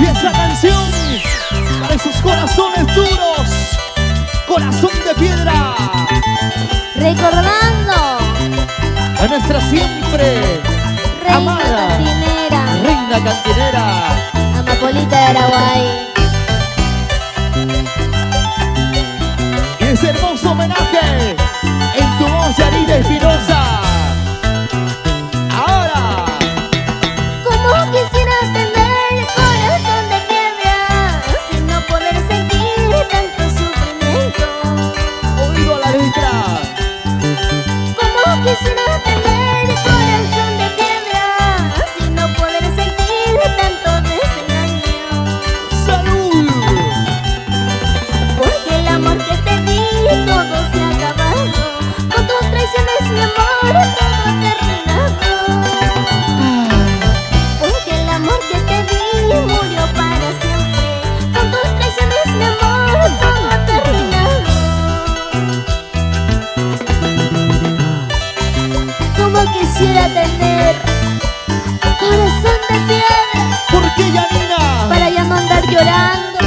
Y esa canción para esos corazones duros, corazón de piedra, recordando a nuestra siempre reina amada cantinera, reina cantinera, Amapolita de Araguay. y ese hermoso homenaje en tu voz, Yanina Espinosa. Ahora, Como quisiera tener el corazón de piedra, sin no poder sentir tanto sufrimiento. oído la letra. Como quisiera tener el corazón de piedra, sin no poder sentir tanto desengaño. ¡Salud! Porque el amor que te di todo se ha acabado, con tus traiciones mi amor todo ha terminado. Porque el amor que te di murió para siempre, con tus traiciones mi amor todo ha terminado. Como quisiera tener corazón de piedra, ¿Por qué, Yanina? para ya no andar llorando,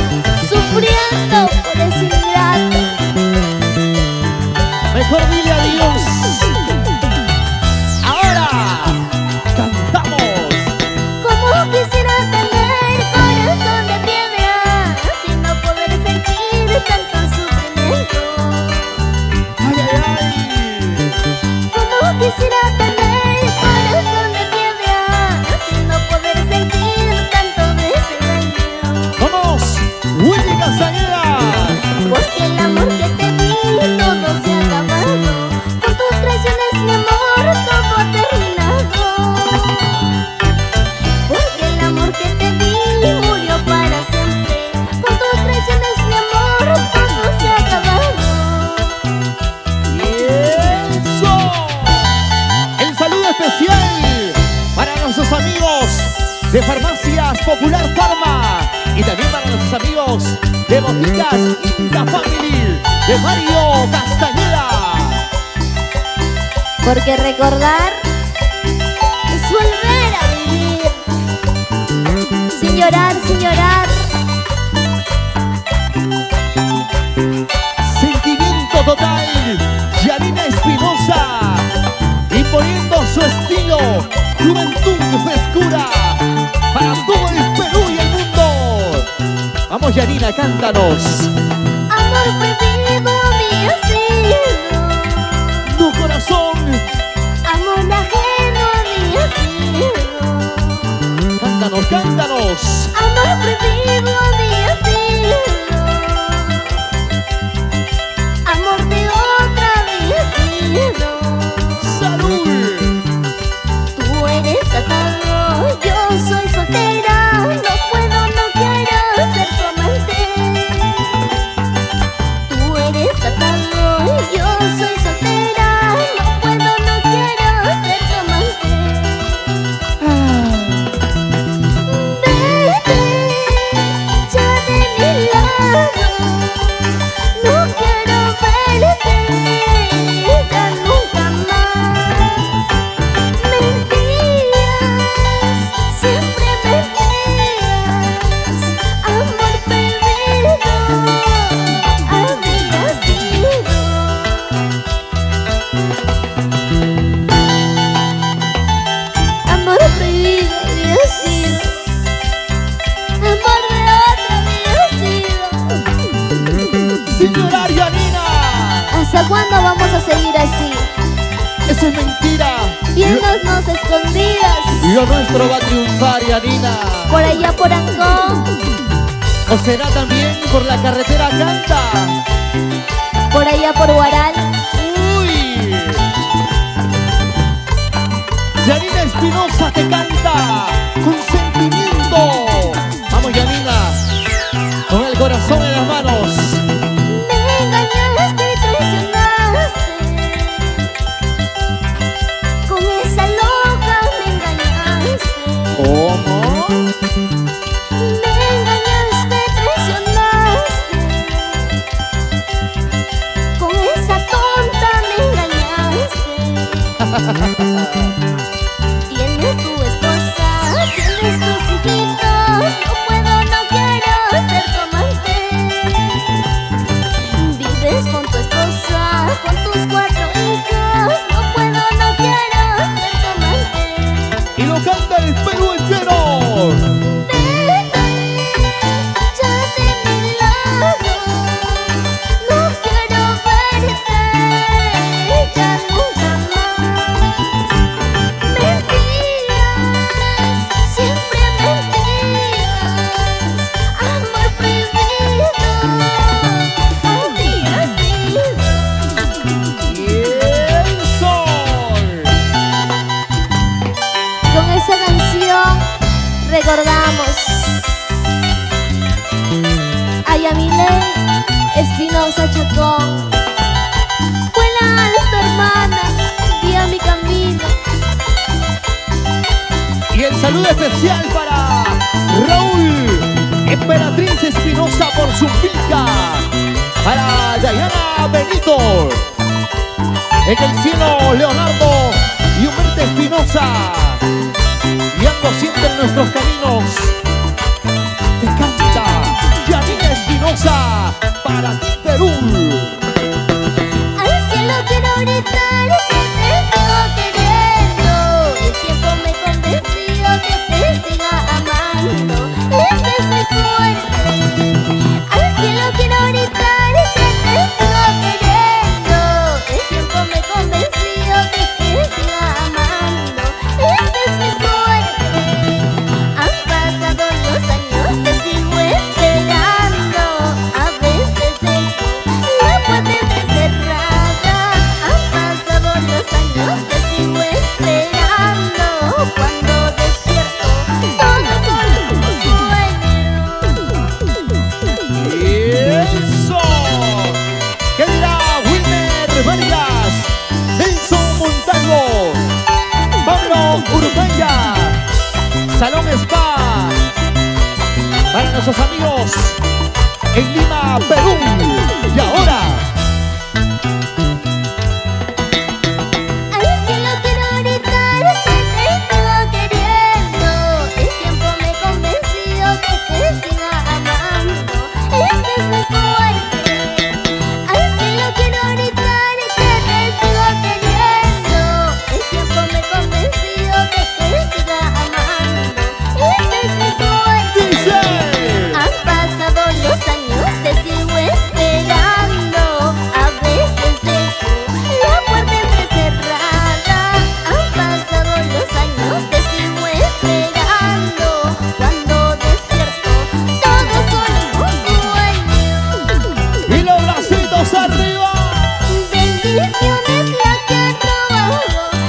sufriendo por ese ingrato. Mejor dile adiós. Ahora, cantamos. Como quisiera tener corazón de piedra, sin no poder sentir tanto sufrimiento. Ay, ay, ay. Como quisiera tener corazón de piedra, sin no poder sentir tanto desengaño. Vamos, Willy Castañeda. Porque el amor que te di todo se ha acabado, con tus traiciones mi amor todo ha terminado. Porque el amor que te di murió para siempre, con tus traiciones mi amor todo se ha acabado. Y eso. El saludo especial para nuestros amigos de Farmacias Popular Pharma y también para nuestros amigos de Boticas Inca Family de Mario Castañeda. Porque recordar es volver a vivir, sin llorar, sin llorar. Sentimiento total, Yanina Espinosa, imponiendo su estilo, juventud y frescura para todo el Perú y el mundo. Vamos, Yanina, cántanos. Amor prohibido había sido, Tu corazón, amor ajeno había sido, cántanos, cántanos. amor prohibido había sido, amor de otra había sido. ¡Salud! Tú eres casado, yo soy soltera, no puedo, no quiero ser tu amante. Tú eres casado, yo soy soltera, no puedo, no quiero ser tu amante. Vete ya de mi lado, no quiero verte ya nunca más. Mentiras, siempre mentiras, amor perdido había sido. Amor prohibido había sido, amor de otra había sido. ¡Sin llorar, Yanina! ¿Hasta cuándo vamos a seguir así? ¡Eso es mentira! Viéndonos escondidas, Lo nuestro va a triunfar, Yanina. por allá por Ancón, ¿O será también por la carretera Canta? por allá por Huaral. ¡Uy! Yanina Espinosa te canta con sentimiento. Vamos, Yanina, con el corazón en las manos. Me engañaste y traicionaste, con esa loca me engañaste. ¿Cómo? Me engañaste, traicionaste, con esa tonta me engañaste. Tienes recordamos a Yamilé Espinosa Chacón. Vuela alto, hermana, guía mi camino. Y el saludo especial para Raúl Emperatriz Espinosa por su finca. Para Dayana Benito. En el cielo, Leonardo y Humberto Espinosa. Guiando siempre en nuestros caminos. Te canta Yanina Espinosa para ti, Perú. Al cielo quiero gritar que te sigo queriendo. El tiempo me convenció que te siga amando. Esa es mi suerte. Al cielo quiero gritar que te sigo queriendo. El tiempo me convenció que te siga amando. Esa es mi suerte. Han pasado los años, te sigo esperando. A veces dejo la puerta entrecerrada. Han pasado los años, te sigo esperando. Cuando despierto, todo solo un sueño. ¡Eso! ¿Qué dirá Wilmer Vargas? Nelson Montalvo, Pablo Urbaya, Salón Spa. Para nuestros amigos en Lima, Perú. Y ahora, Al cielo quiero gritar que te sigo queriendo. El tiempo me convenció que te siga amando. Esta es mi suerte. Al cielo quiero gritar que te sigo queriendo. El tiempo me convenció que te siga amando. Esta es mi suerte. dice. Han pasado los años, te sigo esperando. A veces dejo la puerta entrecerrada. Han pasado los años, te sigo esperando. Cuando despierto, todo solo un sueño. Y los bracitos arriba. Bendiciones la que han robado,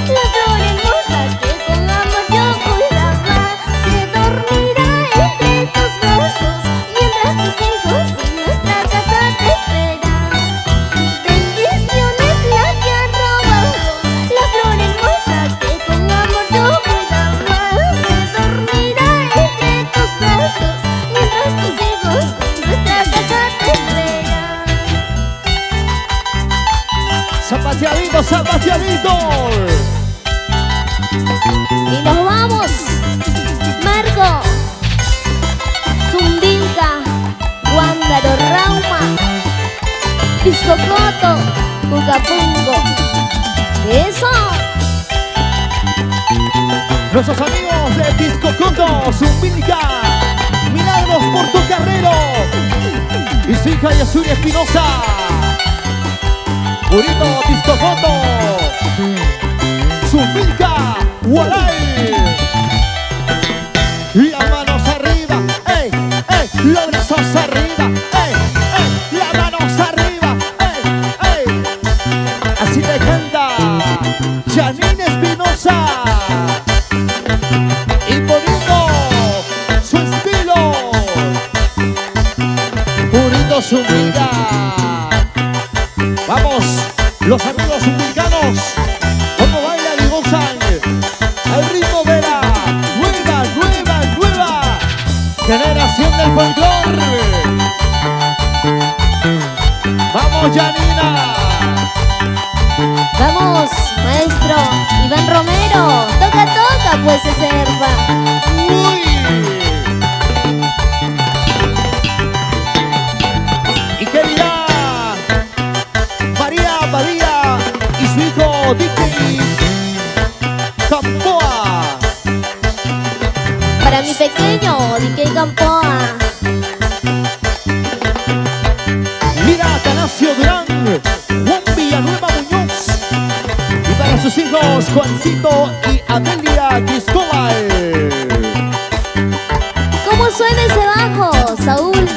la flor hermosa que con amor yo cuidaba. Se dormirá entre tus brazos mientras tus hijos en nuestra casa te esperan. Bendiciones la que han robado, la flor hermosa que con amor yo cuidaba. Se dormirá entre tus brazos mientras tus hijos en nuestra casa te esperan. Zapateadito, zapateadito. Y nos vamos, Marco, Zumbilca, Guándaro, Rauma, Piscocoto, Cucapungo. ¡Eso! Nuestros amigos de Piscocoto, Zumbilca, Milagros Portocarrero y su hija Yasuri Espinosa. Purito Piscocoto, Zumbilca, Gualay. Las manos arriba, ey, ey, los brazos arriba, ey, ey, las manos arriba, ey, ey. Así le canta Yanina Espinosa, imponiendo su estilo. Purito Zumbilca. Vamos, los amigos zumbilcanos, como bailan y gozan al ritmo de la nueva generación del folclore. Vamos, Yanina. Vamos, maestro Iván Romero. Toca, toca, pues ese herba. Uy. ¿Y qué dirá María Badía y su hijo Dicky Campoa? Para mi pequeño, Dique Campoa. Mira, Atanasio Durán, Juan Villanueva Muñoz. Y para sus hijos, Juancito y Amelia Cristóbal. ¿Cómo suena ese bajo, Saúl?